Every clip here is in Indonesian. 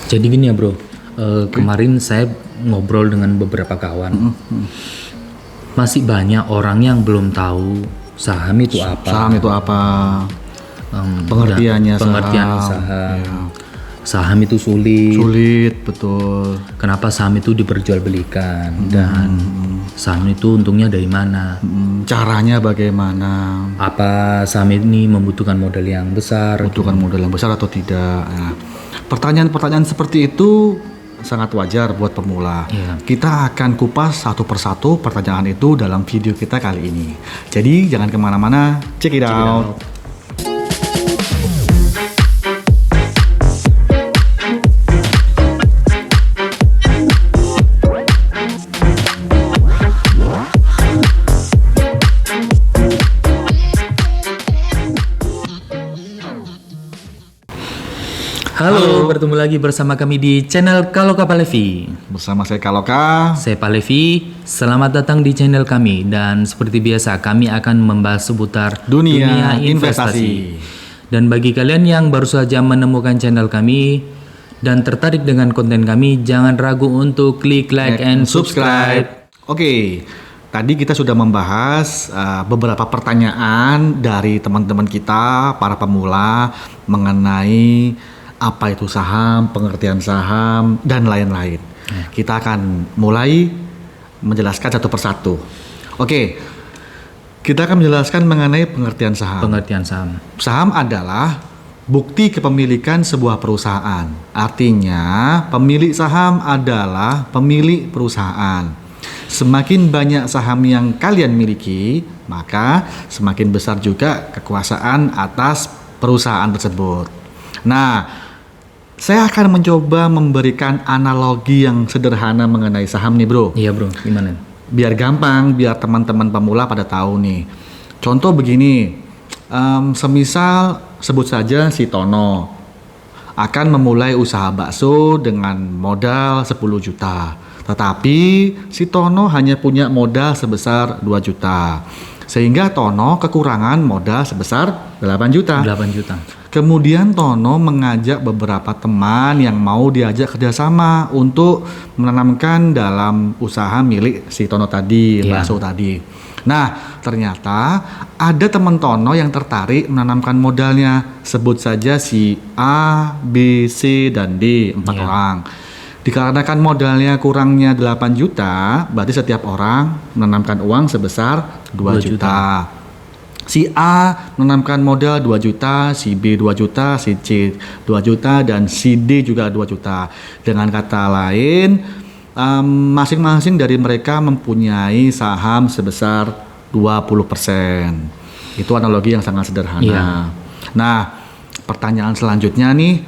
Jadi gini ya bro, kemarin saya ngobrol dengan beberapa kawan, masih banyak orang yang belum tahu saham itu apa. Saham itu apa? Pengertiannya pengertian saham. saham. Ya. Saham itu sulit. Sulit, betul. Kenapa saham itu diperjualbelikan dan saham itu untungnya dari mana? Caranya bagaimana? Apa saham ini membutuhkan modal yang besar? Butuhkan modal yang besar atau tidak? Nah, pertanyaan-pertanyaan seperti itu sangat wajar buat pemula. Iya. Kita akan kupas satu persatu pertanyaan itu dalam video kita kali ini. Jadi jangan kemana-mana, check it out. Halo, bertemu lagi bersama kami di channel Kaloka Palevi. Bersama saya Kaloka. Saya Palevi, selamat datang di channel kami. Dan seperti biasa, kami akan membahas seputar Dunia investasi. Dan bagi kalian yang baru saja menemukan channel kami dan tertarik dengan konten kami, jangan ragu untuk klik like and subscribe. Oke, tadi kita sudah membahas beberapa pertanyaan dari teman-teman kita, para pemula, mengenai apa itu saham, pengertian saham, dan lain-lain. Kita akan mulai menjelaskan satu persatu. Oke, kita akan menjelaskan mengenai pengertian saham. Pengertian saham. Saham adalah bukti kepemilikan sebuah perusahaan. Artinya, pemilik saham adalah pemilik perusahaan. Semakin banyak saham yang kalian miliki, maka semakin besar juga kekuasaan atas perusahaan tersebut. Nah, saya akan mencoba memberikan analogi yang sederhana mengenai saham nih bro. Iya bro, gimana? Biar gampang, biar teman-teman pemula pada tahu nih. Contoh begini, semisal sebut saja si Tono akan memulai usaha bakso dengan modal 10 juta. Tetapi si Tono hanya punya modal sebesar 2 juta. Sehingga Tono kekurangan modal sebesar 8 juta. 8 juta. Kemudian Tono mengajak beberapa teman yang mau diajak kerjasama untuk menanamkan dalam usaha milik si Tono tadi, bakso tadi. Nah, ternyata ada teman Tono yang tertarik menanamkan modalnya. Sebut saja si A, B, C, dan D, 4 orang. Dikarenakan modalnya kurangnya 8 juta, berarti setiap orang menanamkan uang sebesar 2 juta. Si A menanamkan modal 2 juta, si B 2 juta, si C 2 juta, dan si D juga 2 juta. Dengan kata lain, masing-masing dari mereka mempunyai saham sebesar 20%. Itu analogi yang sangat sederhana. Iya. Nah, pertanyaan selanjutnya nih,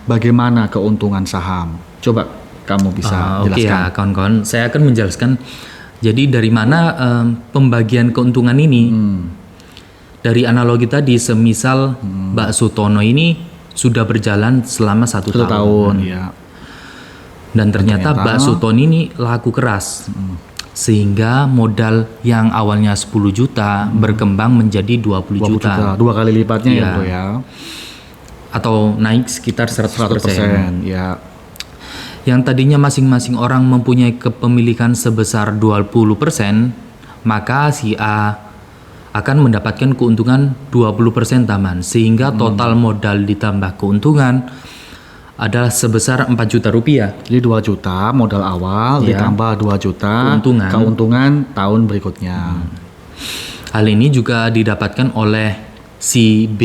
bagaimana keuntungan saham? Coba kamu bisa Oke jelaskan. ya kawan-kawan, saya akan menjelaskan. Jadi dari mana pembagian keuntungan ini? Dari analogi tadi, semisal bakso Tono ini sudah berjalan selama 1 tahun. Ya. Dan ternyata bakso Tono ini laku keras. Sehingga modal yang awalnya 10 juta berkembang menjadi 20 juta. 2 kali lipatnya ya, Iya. bro ya. Atau naik sekitar 100%. Ya. Yang tadinya masing-masing orang mempunyai kepemilikan sebesar 20%, maka si A akan mendapatkan keuntungan 20% tambahan, sehingga total modal ditambah keuntungan adalah sebesar 4 juta rupiah. Jadi 2 juta modal awal ditambah 2 juta keuntungan tahun berikutnya. Hal ini juga didapatkan oleh si B,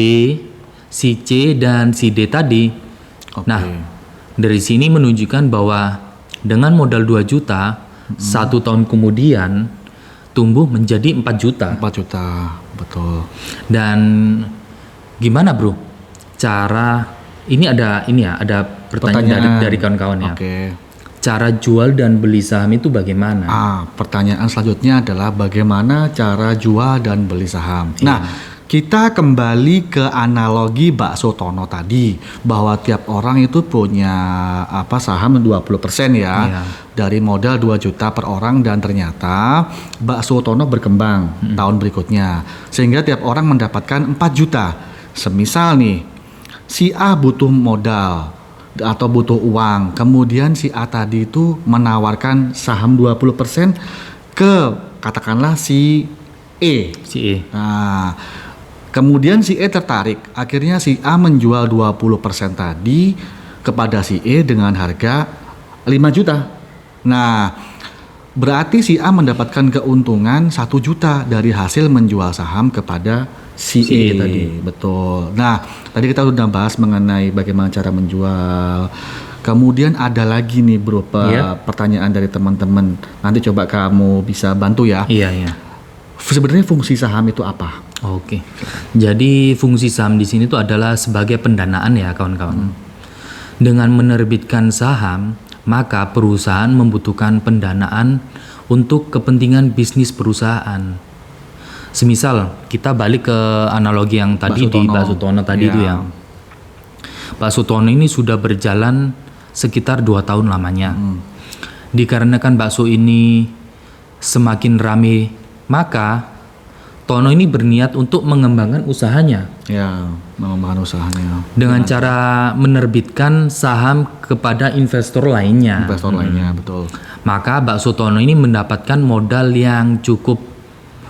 si C, dan si D tadi. Oke. Nah, dari sini menunjukkan bahwa dengan modal 2 juta, 1 tahun kemudian tumbuh menjadi 4 juta. 4 juta, betul. Dan gimana bro? Cara ini ada pertanyaan dari kawan-kawan ya. Oke. Cara jual dan beli saham itu bagaimana? Pertanyaan selanjutnya adalah bagaimana cara jual dan beli saham. Nah, kita kembali ke analogi bakso Tono tadi, bahwa tiap orang itu punya saham 20% ya. Dari modal 2 juta per orang, dan ternyata bakso Tono berkembang tahun berikutnya sehingga tiap orang mendapatkan 4 juta. Semisal nih si A butuh modal atau butuh uang. Kemudian si A tadi itu menawarkan saham 20% ke katakanlah si E. Si E. Nah, kemudian si E tertarik. Akhirnya si A menjual 20% tadi kepada si E dengan harga 5 juta. Nah, berarti si A mendapatkan keuntungan 1 juta dari hasil menjual saham kepada si E tadi. Betul. Nah, tadi kita sudah bahas mengenai bagaimana cara menjual. Kemudian ada lagi nih bro, pertanyaan dari teman-teman. Nanti coba kamu bisa bantu ya. Iya. Sebenarnya fungsi saham itu apa? Oke. Jadi fungsi saham di sini itu adalah sebagai pendanaan ya kawan-kawan. Dengan menerbitkan saham, maka perusahaan membutuhkan pendanaan untuk kepentingan bisnis perusahaan. Semisal kita balik ke analogi yang tadi di Pak Sutono tadi itu ya. Pak Sutono ini sudah berjalan sekitar 2 tahun lamanya. Dikarenakan bakso ini semakin rame, maka Tono ini berniat untuk mengembangkan usahanya. Ya, mengembangkan usahanya. Dengan cara menerbitkan saham kepada investor lainnya. Betul. Maka bakso Tono ini mendapatkan modal yang cukup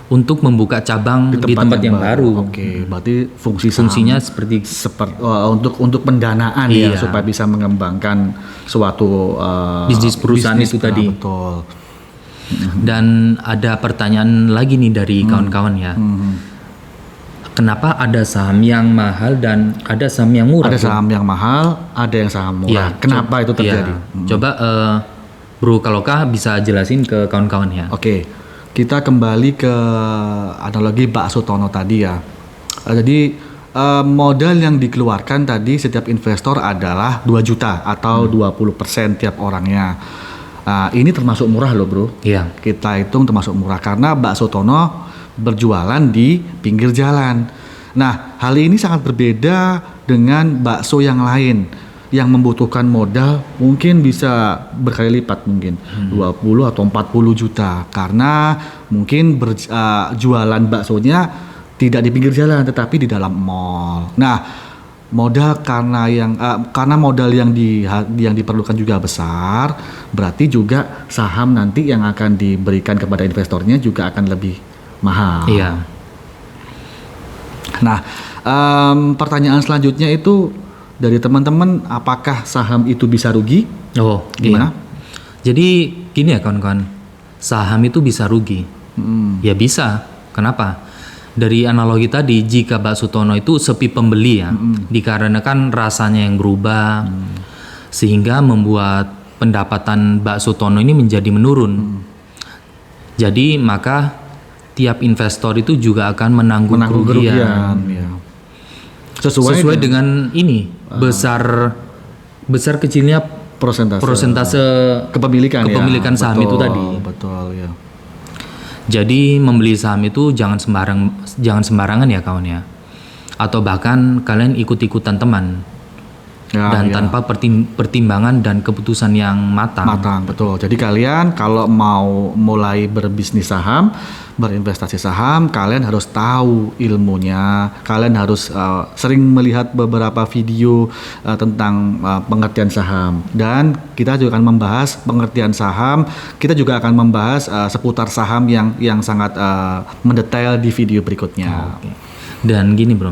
untuk membuka cabang di tempat yang baru. Oke, berarti fungsinya seperti untuk pendanaan ya, supaya bisa mengembangkan suatu bisnis perusahaan itu tadi. Betul. Dan ada pertanyaan lagi nih dari kawan-kawan ya. Kenapa ada saham yang mahal dan ada saham yang murah? Ada saham yang mahal, ada yang saham murah. Kenapa itu terjadi? Coba Bro Kaloka bisa jelasin ke kawan-kawan ya. Oke, kita kembali ke analogi bakso Tono tadi ya. Jadi modal yang dikeluarkan tadi setiap investor adalah 2 juta atau 20% tiap orangnya. Ini termasuk murah loh bro. Iya. Kita hitung termasuk murah karena bakso Tono berjualan di pinggir jalan. Nah, hal ini sangat berbeda dengan bakso yang lain yang membutuhkan modal mungkin bisa berkali lipat, mungkin 20 atau 40 juta karena mungkin jualan baksonya tidak di pinggir jalan tetapi di dalam mall. Nah, modal karena modal yang diperlukan juga besar, berarti juga saham nanti yang akan diberikan kepada investornya juga akan lebih mahal. Iya. Nah, pertanyaan selanjutnya itu dari teman-teman, apakah saham itu bisa rugi? Oh, gimana? Jadi gini ya kawan-kawan, saham itu bisa rugi. Ya bisa. Kenapa? Dari analogi tadi, jika bakso Tono itu sepi pembeli ya, dikarenakan rasanya yang berubah, sehingga membuat pendapatan bakso Tono ini menjadi menurun. Jadi maka tiap investor itu juga akan menanggung kerugian. Ya. Sesuai dengan ini besar kecilnya persentase kepemilikan saham betul, itu tadi. Betul ya. Jadi membeli saham itu jangan sembarangan ya kawan ya. Atau bahkan kalian ikut-ikutan teman. Dan tanpa pertimbangan dan keputusan yang matang. Betul. Jadi kalian kalau mau mulai berbisnis saham, berinvestasi saham, kalian harus tahu ilmunya. Kalian harus sering melihat beberapa video tentang pengertian saham. Dan kita juga akan membahas pengertian saham. Kita juga akan membahas seputar saham yang sangat mendetail di video berikutnya. Oke. Dan gini bro,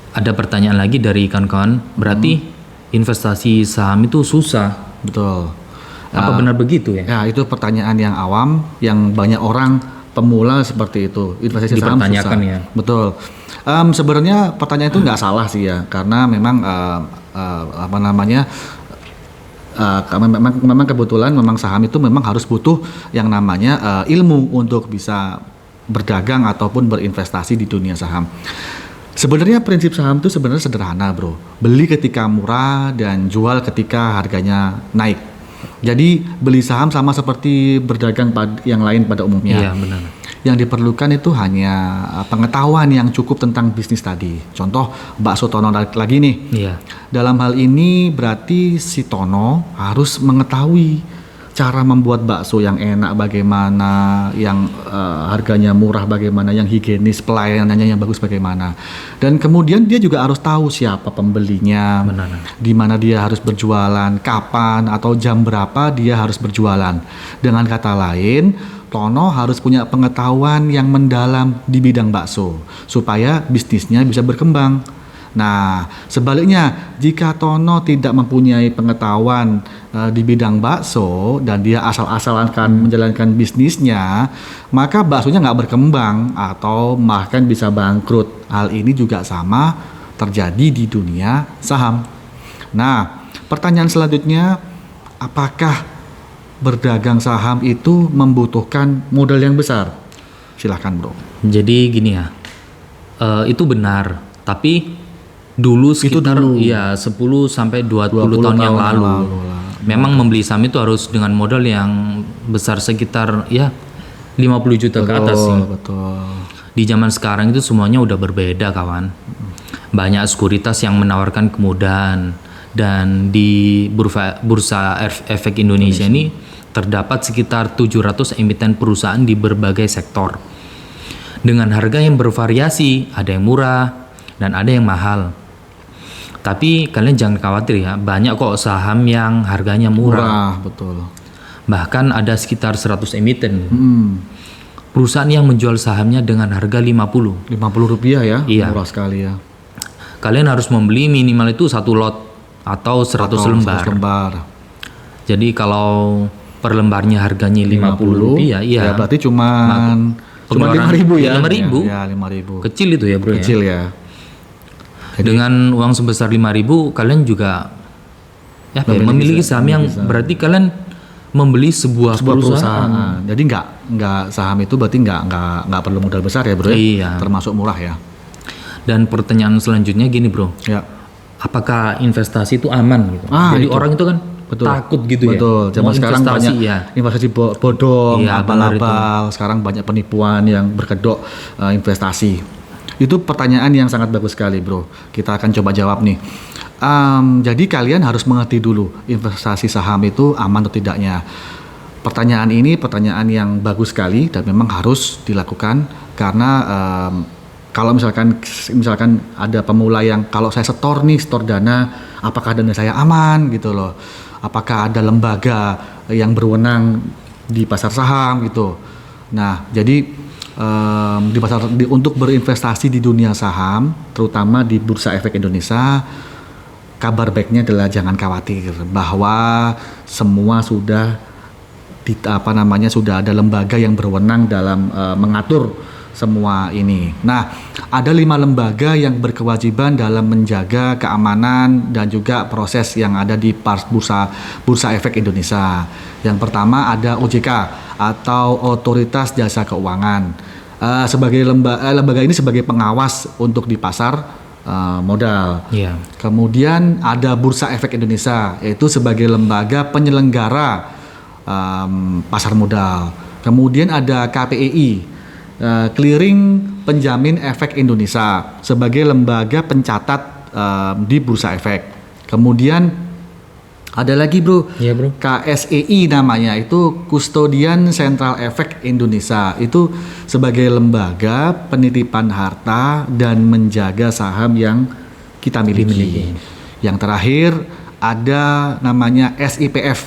ada pertanyaan lagi dari kawan-kawan, berarti investasi saham itu susah. Betul. Apa benar begitu ya? Ya, itu pertanyaan yang awam, yang banyak orang pemula seperti itu. Investasi saham susah. Ya. Betul. Sebenarnya pertanyaan itu nggak salah sih ya, karena memang memang kebetulan memang saham itu memang harus butuh yang namanya ilmu untuk bisa berdagang ataupun berinvestasi di dunia saham. Sebenarnya prinsip saham itu sebenarnya sederhana bro, beli ketika murah dan jual ketika harganya naik. Jadi beli saham sama seperti berdagang yang lain pada umumnya. Iya benar. Yang diperlukan itu hanya pengetahuan yang cukup tentang bisnis tadi. Contoh bakso Tono lagi nih. Iya. Dalam hal ini berarti si Tono harus mengetahui cara membuat bakso yang enak bagaimana, yang harganya murah bagaimana, yang higienis, pelayanannya yang bagus bagaimana. Dan kemudian dia juga harus tahu siapa pembelinya, di mana dia harus berjualan, kapan atau jam berapa dia harus berjualan. Dengan kata lain, Tono harus punya pengetahuan yang mendalam di bidang bakso supaya bisnisnya bisa berkembang. Nah, sebaliknya jika Tono tidak mempunyai pengetahuan di bidang bakso dan dia asal-asalan menjalankan bisnisnya, maka baksonya nggak berkembang atau bahkan bisa bangkrut. Hal ini juga sama terjadi di dunia saham. Nah, pertanyaan selanjutnya, apakah berdagang saham itu membutuhkan modal yang besar? Silahkan bro. Jadi gini ya, itu benar, tapi dulu sekitar ya 10 sampai 20 tahun yang lalu. Memang membeli saham itu harus dengan modal yang besar sekitar ya 50 juta ke atas sih. Betul. Di zaman sekarang itu semuanya udah berbeda kawan. Banyak sekuritas yang menawarkan kemudahan, dan di Bursa Efek Indonesia ini terdapat sekitar 700 emiten perusahaan di berbagai sektor. Dengan harga yang bervariasi, ada yang murah dan ada yang mahal. Tapi kalian jangan khawatir ya, banyak kok saham yang harganya murah. Betul. Bahkan ada sekitar 100 emiten. Perusahaan yang menjual sahamnya dengan harga 50 rupiah ya, iya. Murah sekali ya. Kalian harus membeli minimal itu 1 lot atau 100 lembar. Jadi kalau per lembarnya harganya 50 rupiah, ya berarti cuma 5.000 ya. 5.000. Ya, 5.000. Kecil itu ya bro. Kecil ya. Dengan uang sebesar 5.000 kalian juga memiliki saham yang berarti kalian membeli sebuah perusahaan. Jadi nggak saham itu berarti nggak perlu modal besar ya bro. Iya. Termasuk murah ya. Dan pertanyaan selanjutnya gini bro. Ya. Apakah investasi itu aman gitu? Jadi itu. Orang itu kan takut gitu ya. Betul. Zaman sekarang banyak investasi bodong, abal-abal. Sekarang banyak penipuan yang berkedok investasi. Itu pertanyaan yang sangat bagus sekali bro. Kita akan coba jawab nih. Jadi kalian harus mengerti dulu investasi saham itu aman atau tidaknya. Pertanyaan ini pertanyaan yang bagus sekali dan memang harus dilakukan karena kalau misalkan ada pemula yang kalau saya setor dana, apakah dana saya aman gitu loh? Apakah ada lembaga yang berwenang di pasar saham gitu? Nah, jadi untuk berinvestasi di dunia saham, terutama di Bursa Efek Indonesia, kabar baiknya adalah jangan khawatir bahwa semua sudah sudah ada lembaga yang berwenang dalam mengatur semua ini. Nah, ada 5 lembaga yang berkewajiban dalam menjaga keamanan dan juga proses yang ada di Bursa Efek Indonesia. Yang pertama ada OJK atau Otoritas Jasa Keuangan. Sebagai lembaga ini sebagai pengawas untuk di pasar modal. Yeah. Kemudian ada Bursa Efek Indonesia, yaitu sebagai lembaga penyelenggara pasar modal. Kemudian ada KPEI, Clearing Penjamin Efek Indonesia, sebagai lembaga pencatat di Bursa Efek. Kemudian ada lagi bro, ya, bro, KSEI namanya, itu Kustodian Sentral Efek Indonesia, itu sebagai lembaga penitipan harta dan menjaga saham yang kita miliki. Yang terakhir ada namanya SIPF,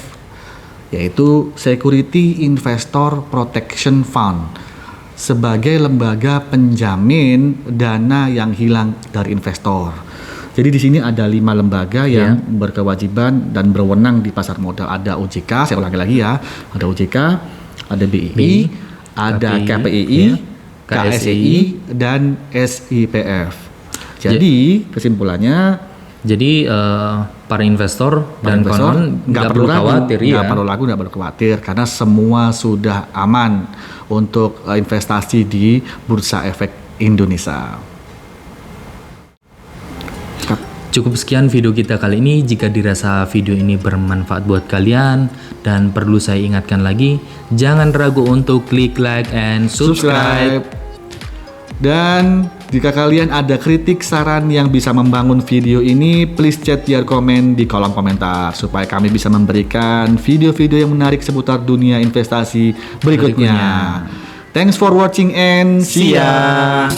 yaitu Security Investor Protection Fund, sebagai lembaga penjamin dana yang hilang dari investor. Jadi di sini ada 5 lembaga yang berkewajiban dan berwenang di pasar modal. Ada OJK, saya ulangi lagi ya. Ada OJK, ada BI, ada KPEI, KSEI, dan SIPF. Jadi kesimpulannya, para investor dan kawan nggak perlu khawatir, nggak perlu khawatir karena semua sudah aman untuk investasi di Bursa Efek Indonesia. Cukup sekian video kita kali ini. Jika dirasa video ini bermanfaat buat kalian, dan perlu saya ingatkan lagi, jangan ragu untuk klik like and subscribe. Dan Jika kalian ada kritik, saran yang bisa membangun video ini, please chat your comment di kolom komentar supaya kami bisa memberikan video-video yang menarik seputar dunia investasi berikutnya. Thanks for watching and see ya.